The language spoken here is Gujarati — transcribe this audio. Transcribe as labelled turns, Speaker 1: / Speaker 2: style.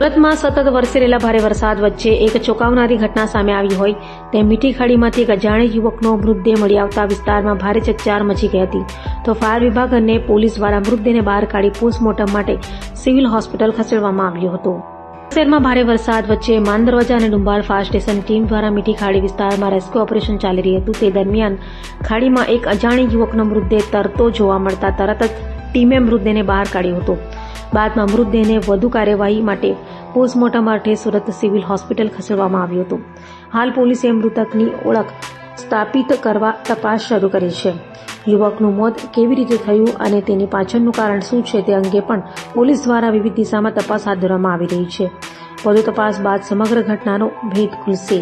Speaker 1: સુરતમાં સતત વરસી રહેલા ભારે વરસાદ વચ્ચે એક ચોંકાવનારી ઘટના સામે આવી હોય તેમ મીઠી ખાડીમાંથી એક અજાણ્યા યુવકનો મૃતદેહ મળી આવતા વિસ્તારમાં ભારે ચકચાર મચી ગઈ હતી. તો ફાયર વિભાગ અને પોલીસ દ્વારા મૃતદેહને બહાર કાઢી પોસ્ટમોર્ટમ માટે સિવિલ હોસ્પિટલ ખસેડવામાં આવ્યો હતો. શહેરમાં ભારે વરસાદ વચ્ચે માંદરવાજા અને ડુંબાલ ફાયર સ્ટેશન ટીમ દ્વારા મીઠી ખાડી વિસ્તારમાં રેસ્ક્યુ ઓપરેશન ચાલી રહ્યું હતું. તે દરમિયાન ખાડીમાં એક અજાણ્યા યુવકનો મૃતદેહ તરતો જોવા મળતા તરત જ ટીમે મૃતદેહને બહાર કાઢ્યો હતો. બાદમાં મૃતદેહને વધુ કાર્યવાહી માટે પોસ્ટમોર્ટમ માટે સુરત સિવિલ હોસ્પિટલ ખસેડવામાં આવ્યો હતો. હાલ પોલીસે મૃતકની ઓળખ સ્થાપિત કરવા તપાસ શરૂ કરી છે. યુવકનું મોત કેવી રીતે થયું અને તેની પાછળનું કારણ શું છે તે અંગે પણ પોલીસ દ્વારા વિવિધ દિશામાં તપાસ હાથ ધરવામાં આવી રહી છે. વધુ તપાસ બાદ સમગ્ર ઘટનાનો ભેદ ખુલશે.